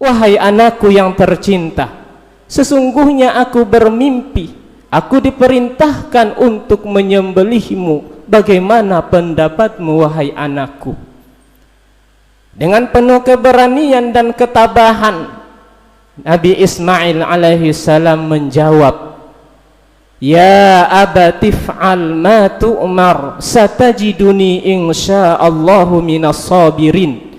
Wahai anakku yang tercinta, sesungguhnya aku bermimpi, aku diperintahkan untuk menyembelihmu. Bagaimana pendapatmu wahai anakku? Dengan penuh keberanian dan ketabahan, Nabi Ismail alaihi salam menjawab, Ya abati fa'al ma tu'mar, satajiduni insyaallahu minas sabirin.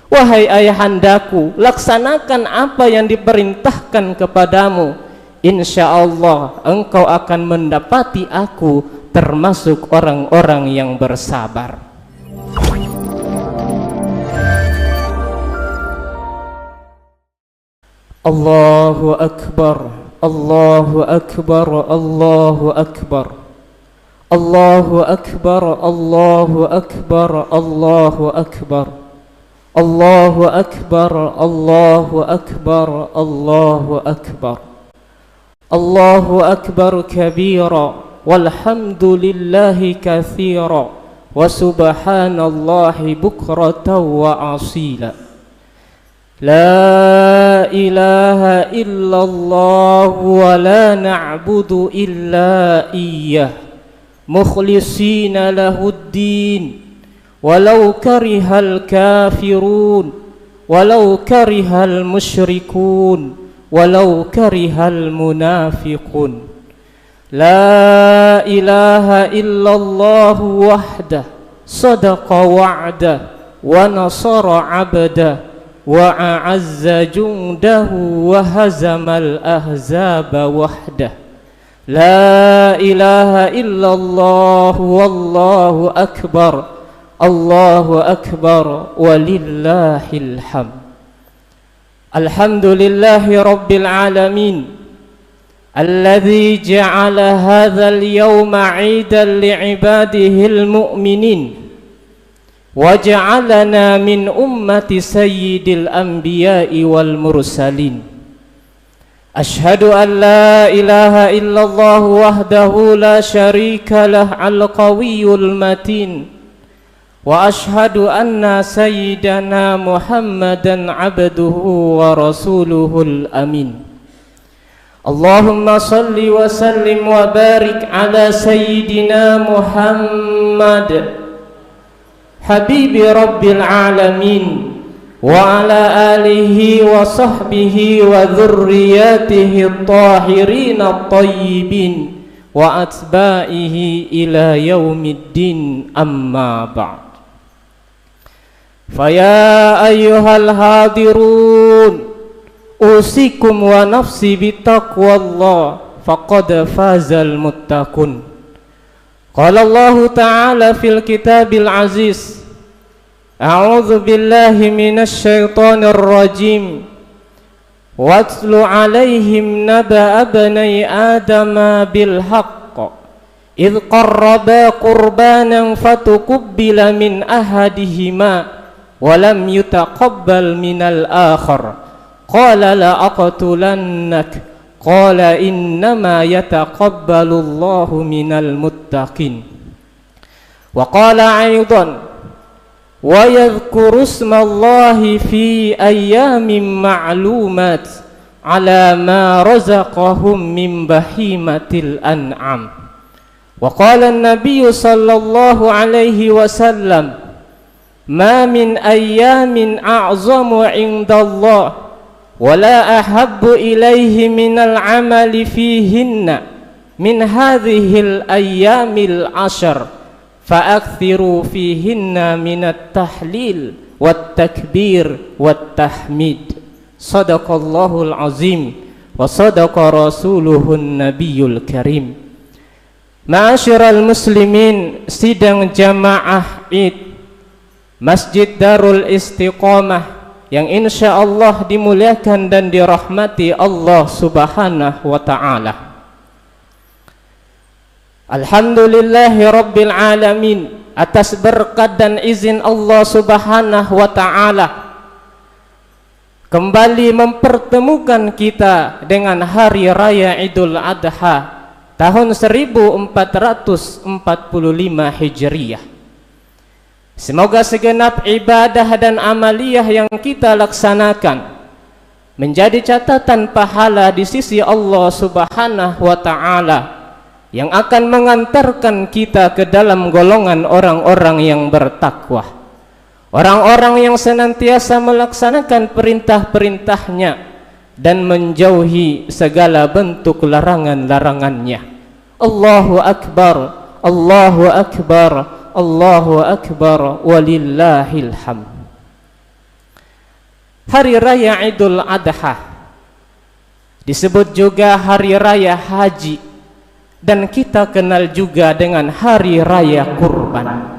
Wahai ayahandaku, laksanakan apa yang diperintahkan kepadamu. Insyaallah engkau akan mendapati aku termasuk orang-orang yang bersabar. Allahu Akbar, Allahu Akbar, Allahu Akbar, Allahu Akbar, Allahu Akbar, Allahu Akbar, Allahu Akbar, Allahu Akbar, Allahu Akbar, Allahu Akbar kabira, walhamdulillahi katsira, wa subhanallahi bukratan wa asila. La ilaha illallah wa la na'budu illa iyyah, mukhlishina lahuddin, walau karihal kafirun, walau karihal musyrikun, walau karihal munafiqun. La ilaha illallah wahdah, sadaqa wa'dah, wa nasara 'abdah, wa a'azza jundahu, wa hazamal ahzaba wahdah. La ilaha illallah wallahu akbar, Allahu akbar, walillahil hamd. Alhamdulillahi rabbil alamin, alladzi ja'ala hadzal yawma 'idan li'ibadihil mu'minin, wa ja'alana min ummati sayyidil anbiya'i wal mursalin. Ashhadu an la ilaha illallah wahdahu la syarika lah al-qawiyyul matin, wa ashhadu anna sayyidana Muhammadan abduhu wa rasuluhul amin. Allahumma salli wa sallim wa barik ala sayyidina Muhammad habibi rabbil alamin, wa ala alihi wa sahbihi wa dhurriyyatihi at-tahirin at-tayyibin wa atba'ihi ila yaumiddin, amma ba'd. Faya ayyuhal hadirun, usikum wa nafsi bitaqwallah, faqad fazal muttaqun. Qala Allah ta'ala fil kitabil aziz, a'udzu billahi minasy syaithanir rajim, watlu 'alaihim naba'a bani adama bil haqq idh qarraba qurbanan fatuqbila min ahadihima wa lam yutaqabbal minal akhar, qala la aqtulannak, qala innama yataqabbalu Allahu minal muttaqin. Wa qala aidan, wa yadhkuru ismallahi fi ayyamin ma'lumat ala ma razaqahum min bahimatil an'am. Wa qala an-nabiy sallallahu alaihi wasallam, ma min ayyamin a'zamu 'indallah wa la ahabbu ilaihi minal 'amali fihinna min hadhil ayyamil 'ashar, fa'akthiru fihinna minat tahlil wat takbir wat tahmid. Sadaqallahul azim wa sadaqa rasuluhun nabiyul karim. Ma'asyiral muslimin, sidang jamaah Id Masjid Darul Istiqamah yang insyaallah dimuliakan dan dirahmati Allah subhanahu wa ta'ala. Alhamdulillahi rabbil alamin, atas berkat dan izin Allah subhanahu wa ta'ala kembali mempertemukan kita dengan hari raya Idul Adha tahun 1445 Hijriah. Semoga segenap ibadah dan amaliyah yang kita laksanakan menjadi catatan pahala di sisi Allah Subhanahu wa ta'ala yang akan mengantarkan kita ke dalam golongan orang-orang yang bertakwa, orang-orang yang senantiasa melaksanakan perintah-perintahnya dan menjauhi segala bentuk larangan-larangannya. Allahu Akbar, Allahu Akbar, Allahu Akbar, walillahil hamd. Hari Raya Idul Adha disebut juga Hari Raya Haji, dan kita kenal juga dengan Hari Raya Kurban.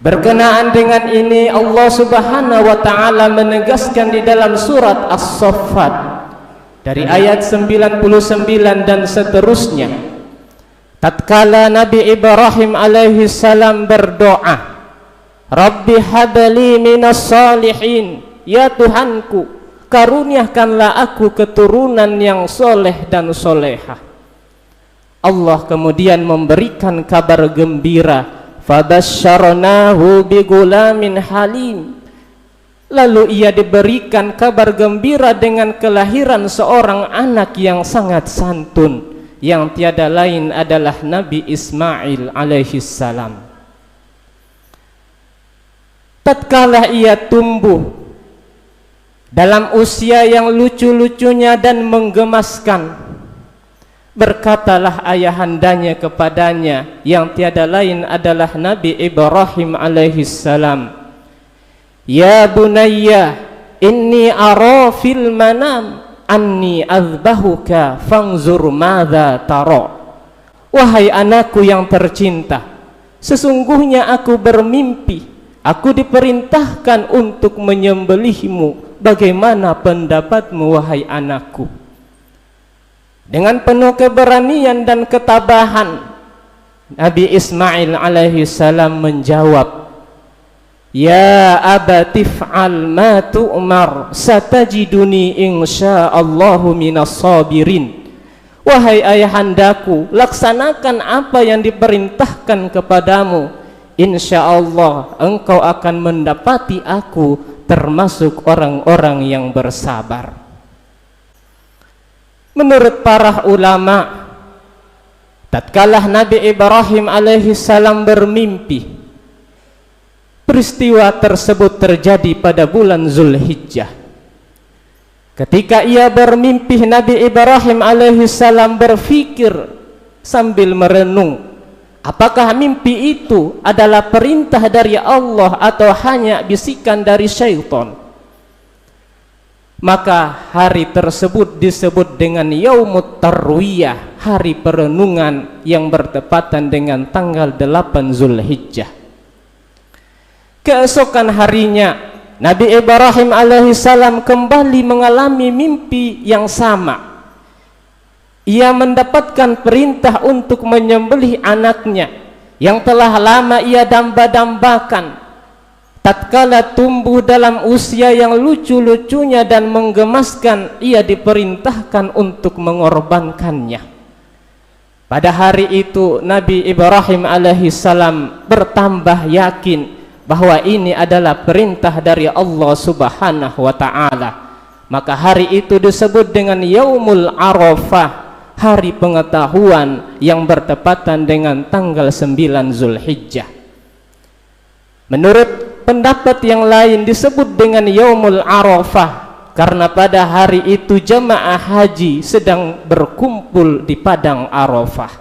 Berkenaan dengan ini Allah Subhanahu wa ta'ala menegaskan di dalam surat As-Saffat dari ayat 99 dan seterusnya, tatkala Nabi Ibrahim alaihi salam berdoa, Rabbi habli minas salihin, ya Tuhanku, karuniakanlah aku keturunan yang soleh dan solehah. Allah kemudian memberikan kabar gembira, fabasyarnahu bigulamin halim. Lalu ia diberikan kabar gembira dengan kelahiran seorang anak yang sangat santun, yang tiada lain adalah Nabi Ismail alaihi salam. Tatkala ia tumbuh dalam usia yang lucu-lucunya dan menggemaskan, berkatalah ayahandanya kepadanya yang tiada lain adalah Nabi Ibrahim alaihi salam, ya bunayya inni ara fil manam anni azbahuka fanzur madza tara. Wahai anakku yang tercinta, sesungguhnya aku bermimpi, aku diperintahkan untuk menyembelihmu. Bagaimana pendapatmu wahai anakku? Dengan penuh keberanian dan ketabahan, Nabi Ismail alaihi salam menjawab, ya abatif'al ma tu'mar satajiduni insyaallahu minas sabirin. Wahai ayahandaku, laksanakan apa yang diperintahkan kepadamu, insyaallah engkau akan mendapati aku termasuk orang-orang yang bersabar. Menurut para ulama, tatkala Nabi Ibrahim alaihi salam bermimpi, peristiwa tersebut terjadi pada bulan Zulhijjah. Ketika ia bermimpi, Nabi Ibrahim alaihi salam berfikir sambil merenung, apakah mimpi itu adalah perintah dari Allah atau hanya bisikan dari syaitan? Maka hari tersebut disebut dengan Yaumut Tarwiyah, hari perenungan yang bertepatan dengan tanggal 8 Zulhijjah. Keesokan harinya Nabi Ibrahim alaihissalam kembali mengalami mimpi yang sama. Ia mendapatkan perintah untuk menyembelih anaknya yang telah lama ia damba-dambakan. Tatkala tumbuh dalam usia yang lucu-lucunya dan menggemaskan, ia diperintahkan untuk mengorbankannya. Pada hari itu Nabi Ibrahim alaihissalam bertambah yakin bahwa ini adalah perintah dari Allah Subhanahu wa ta'ala. Maka hari itu disebut dengan Yaumul Arafah, hari pengetahuan yang bertepatan dengan tanggal 9 Zulhijjah. Menurut pendapat yang lain disebut dengan Yaumul Arafah karena pada hari itu jamaah haji sedang berkumpul di padang Arafah.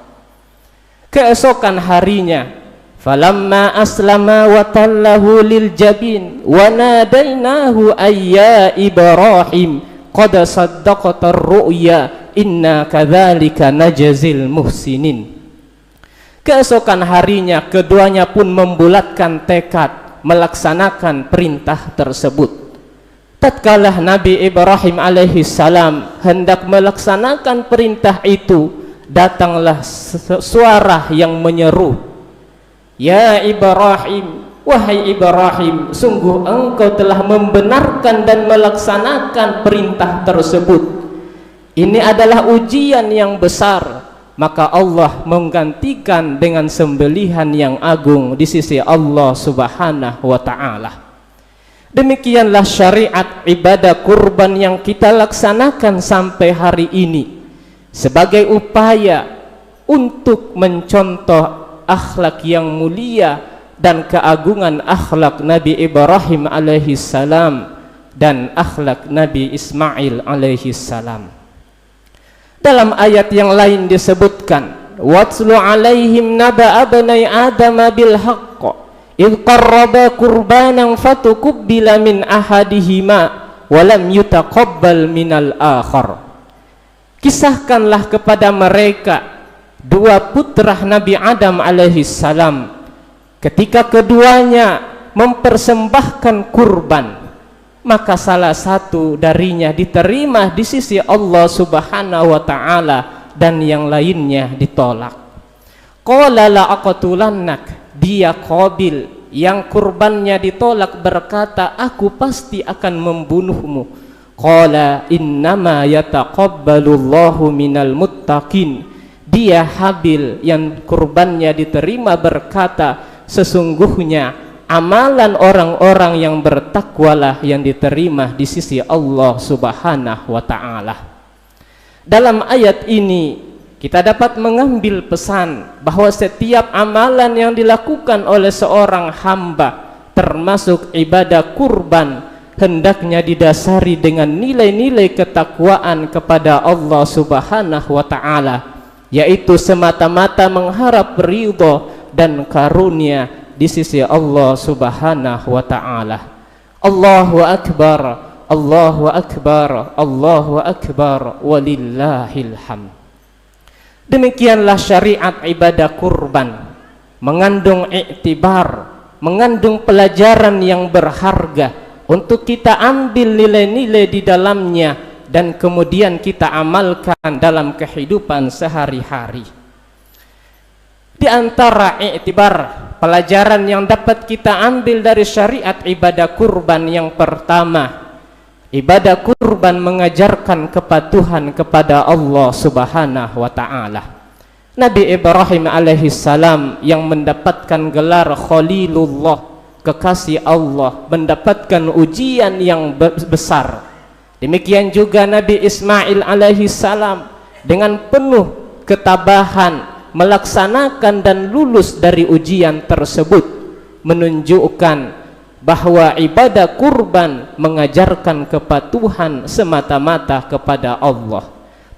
Keesokan harinya, falamma aslama wa tallahu lil jabin wa nadainahu ayya Ibrahim qad saddaqta ar-ru'ya inna kadzalika najzil muhsinin. Keesokan harinya keduanya pun membulatkan tekad melaksanakan perintah tersebut. Tatkala Nabi Ibrahim alaihissalam hendak melaksanakan perintah itu, datanglah suara yang menyeru, ya Ibrahim, wahai Ibrahim, sungguh engkau telah membenarkan dan melaksanakan perintah tersebut. Ini adalah ujian yang besar, maka Allah menggantikan dengan sembelihan yang agung di sisi Allah Subhanahu wa ta'ala. Demikianlah syariat ibadah kurban yang kita laksanakan sampai hari ini sebagai upaya untuk mencontoh akhlak yang mulia dan keagungan akhlak Nabi Ibrahim alaihi salam dan akhlak Nabi Ismail alaihi salam. Dalam ayat yang lain disebutkan, watlu alaihim naba abnai adam bil haqq idh qarraba qurbanan fatukubbila min ahadihima wa lam yutaqabbal minal akhar. Kisahkanlah kepada mereka dua putra Nabi Adam alaihi salam ketika keduanya mempersembahkan kurban, maka salah satu darinya diterima di sisi Allah Subhanahu wa taala dan yang lainnya ditolak. Qala la aqtulannak, dia Qabil yang kurbannya ditolak berkata, aku pasti akan membunuhmu. Qala innama yataqabbalullahu minal muttaqin, dia Habil yang kurbannya diterima berkata, sesungguhnya amalan orang-orang yang bertakwalah yang diterima di sisi Allah Subhanahu wa taala. Dalam ayat ini kita dapat mengambil pesan bahwa setiap amalan yang dilakukan oleh seorang hamba, termasuk ibadah kurban, hendaknya didasari dengan nilai-nilai ketakwaan kepada Allah Subhanahu wa taala, yaitu semata-mata mengharap ridho dan karunia di sisi Allah Subhanahu wa taala. Allahu akbar, Allahu akbar, Allahu akbar, walillahil hamd. Demikianlah syariat ibadah kurban, mengandung iktibar, mengandung pelajaran yang berharga untuk kita ambil nilai-nilai di dalamnya dan kemudian kita amalkan dalam kehidupan sehari-hari. Di antara iktibar, pelajaran yang dapat kita ambil dari syariat ibadah kurban yang pertama, ibadah kurban mengajarkan kepatuhan kepada Allah Subhanahu wa taala. Nabi Ibrahim alaihi salam yang mendapatkan gelar Khalilullah, kekasih Allah, mendapatkan ujian yang besar. Demikian juga Nabi Ismail alaihi salam dengan penuh ketabahan melaksanakan dan lulus dari ujian tersebut, menunjukkan bahwa ibadah kurban mengajarkan kepatuhan semata-mata kepada Allah,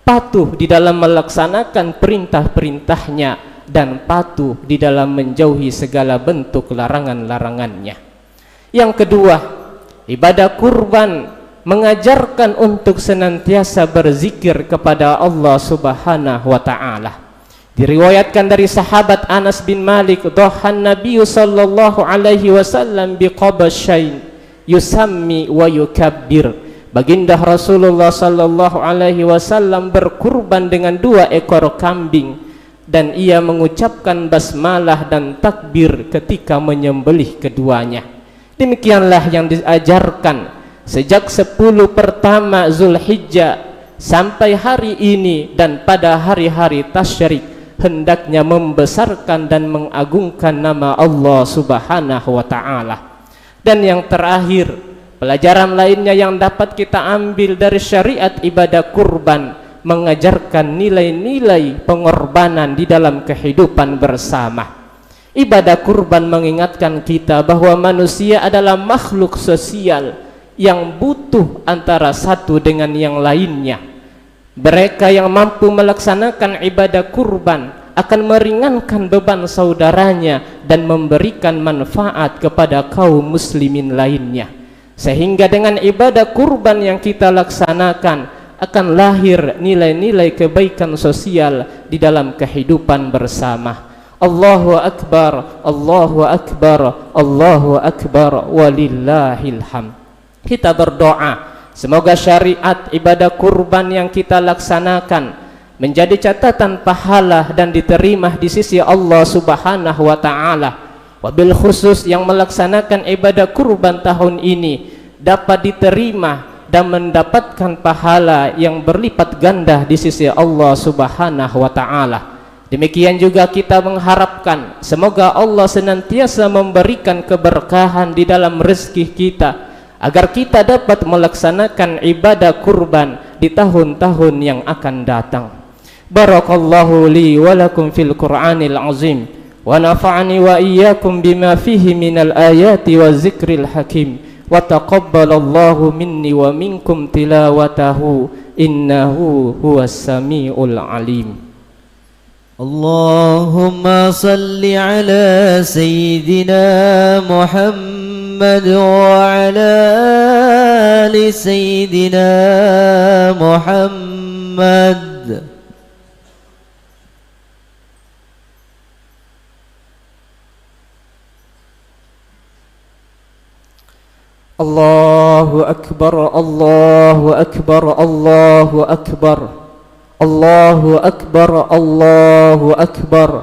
patuh di dalam melaksanakan perintah-perintahnya dan patuh di dalam menjauhi segala bentuk larangan-larangannya. Yang kedua, ibadah kurban mengajarkan untuk senantiasa berzikir kepada Allah Subhanahu wa taala. Diriwayatkan dari sahabat Anas bin Malik, dhahan Nabi sallallahu alaihi wasallam biqabasyain yusammi wa yukabbir. Baginda Rasulullah sallallahu alaihi wasallam berkurban dengan 2 ekor kambing dan ia mengucapkan basmalah dan takbir ketika menyembelih keduanya. Demikianlah yang diajarkan sejak 10 pertama Zulhijjah sampai hari ini dan pada hari-hari tasyrik, hendaknya membesarkan dan mengagungkan nama Allah Subhanahu wa taala. Dan yang terakhir, pelajaran lainnya yang dapat kita ambil dari syariat ibadah kurban mengajarkan nilai-nilai pengorbanan di dalam kehidupan bersama. Ibadah kurban mengingatkan kita bahwa manusia adalah makhluk sosial yang butuh antara satu dengan yang lainnya. Mereka yang mampu melaksanakan ibadah kurban akan meringankan beban saudaranya dan memberikan manfaat kepada kaum muslimin lainnya. Sehingga dengan ibadah kurban yang kita laksanakan akan lahir nilai-nilai kebaikan sosial di dalam kehidupan bersama. Allahu akbar, Allahu akbar, Allahu akbar, walillahil hamd. Kita berdoa semoga syariat ibadah kurban yang kita laksanakan menjadi catatan pahala dan diterima di sisi Allah Subhanahu wa taala. Wabil khusus yang melaksanakan ibadah kurban tahun ini dapat diterima dan mendapatkan pahala yang berlipat ganda di sisi Allah Subhanahu wa taala. Demikian juga kita mengharapkan semoga Allah senantiasa memberikan keberkahan di dalam rezeki kita, agar kita dapat melaksanakan ibadah kurban di tahun-tahun yang akan datang. Barakallahu li wa lakum fil Qur'anil azim wa nafa'ani wa iyyakum bima fihi minal ayati wa zikril hakim wa taqabbalallahu minni wa minkum tilawatahu innahu huwas samiul alim. Allahumma salli ala sayyidina Muhammad wa ala ali sayyidina Muhammad. Allahu akbar, Allahu akbar, Allahu akbar, Allahu akbar, Allahu akbar,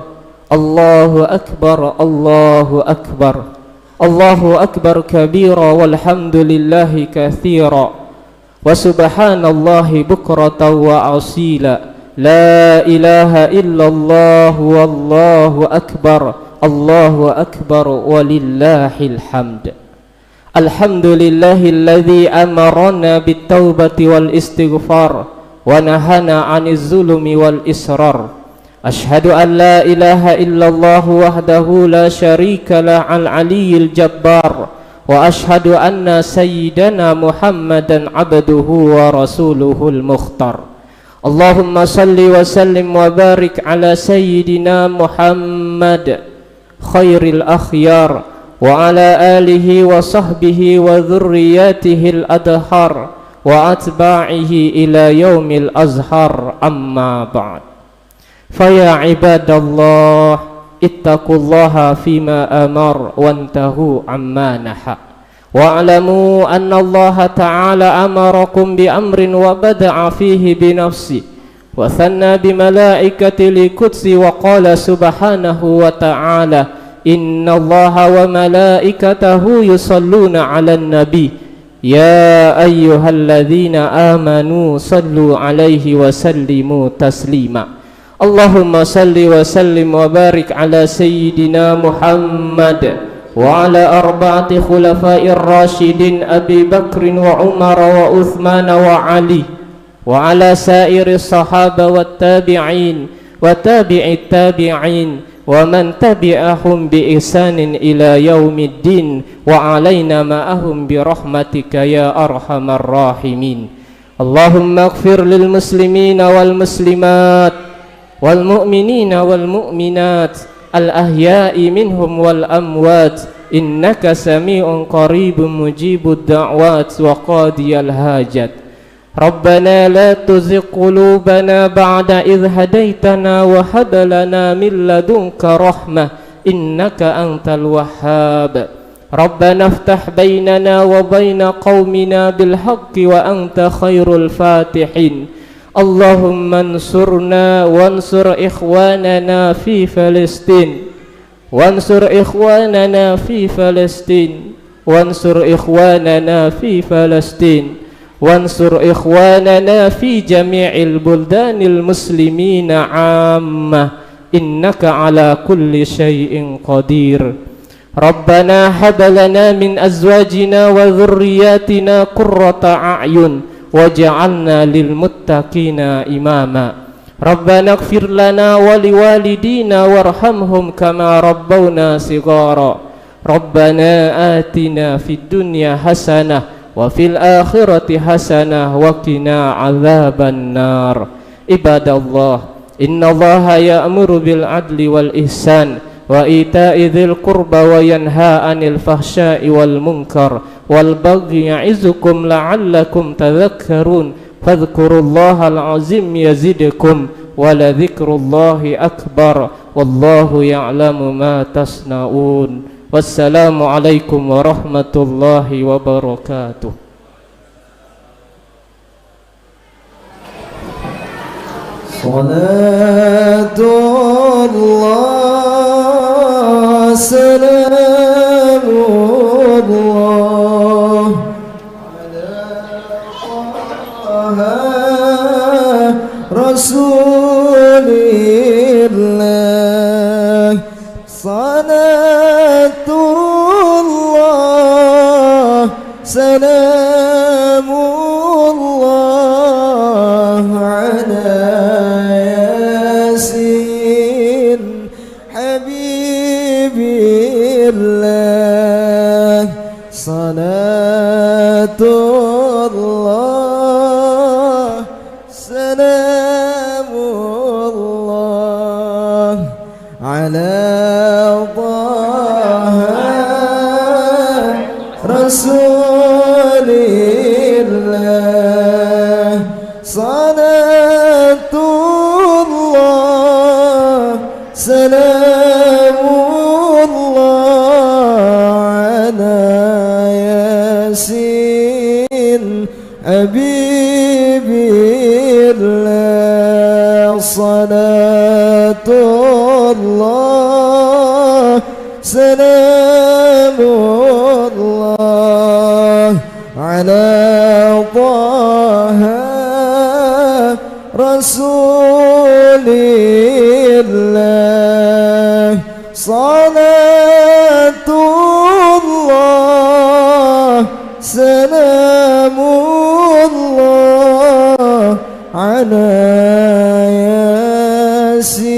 Allahu akbar, Allahu akbar, Allahu akbar kabira walhamdulillahi kathira wa subhanallahi bukratan wa asila, la ilaha illallah wallahu akbar, Allahu akbar walillahil hamd. Alhamdulillahilladzi amarana bittaubati wal istighfar wa nahana 'anil zulmi wal israr. Ashhadu an la ilaha illallah wahdahu la syarika lah al-aliyyil jabbar wa ashhadu anna sayyidana Muhammadan 'abduhu wa rasuluhul mukhtar. Allahumma salli wa sallim wa barik ala sayyidina Muhammad khairil akhyar wa ala alihi wa sahbihi wa dhurriyyatihi al-adhar wa atba'ihi ila yaumil azhar, amma ba'd. Faya ibadallah ittaqullaha fima amar wantahu amma naha wa alamu anna Allah ta'ala amarakum bi amrin wa bada'a fihi bi nafsi wa thanna bi malaikati li qudsi wa qala subhanahu wa ta'ala inna Allaha wa malaikatahu yusalluna 'alan nabi ya ayyuhalladzina amanu sallu 'alaihi wa sallimu taslima. Allahumma salli wa sallim wa barik ala sayyidina Muhammad wa ala arba'ati khulafa'ir rasyidin Abi Bakrin wa Umar wa Uthman wa Ali wa ala sairi sahaba wat tabi'in wa tabi'it tabi'in wa man tabi'ahum bi ihsanin ila yaumiddin wa alaina ma'ahum bi rahmatika ya arhamar rahimin. Allahumma ighfir lil muslimina wal muslimat wal mu'minina wal mu'minat al ahya'i minhum wal amwat innaka sami'un qaribun mujibud da'wat wa qadiyal hajat. Rabbana la tuzigh qulubana ba'da idh hadaitana wa hab lana min ladunka rahmah innaka antal wahhab. Rabbana iftah bainana wa baina qaumina bil haqqi wa anta khairul fatihin. Allahumma ansurna wansur ikhwanana fi Palestin wansur ikhwanana fi Palestin wansur ikhwanana fi Palestin wansur ikhwanana fi jami'il buldanil muslimina 'ammah innaka ala kulli syai'in qadir. Rabbana hab lana min azwajina wa dhurriyyatina qurrata a'yun waj'alna lil muttaqina imama. Rabbana ighfir lana wa liwalidina warhamhum kama rabbawna shighara. Rabbana atina fid dunya hasanah wa fil akhirati hasanah wa qina adzaban nar. Ibadallah, innallaha ya'muru bil adli wal ihsan wa ita'i dzil qurba wa yanha 'anil fahsya'i wal munkar wal baghi ya'izukum la'allakum tadhakkarun. Fadhkurullahal azim yazidkum wa la dzikrullahi akbar wallahu ya'lamu ma tasna'un. Wassalamu alaikum warahmatullahi wabarakatuh. Salatullah salamullah ala Taha Rasulillah. Salatullah salam salatullah salamullah ala yasin habibillah salatullah salamullah ala taha rasulillah salatullah salamullah ala yasin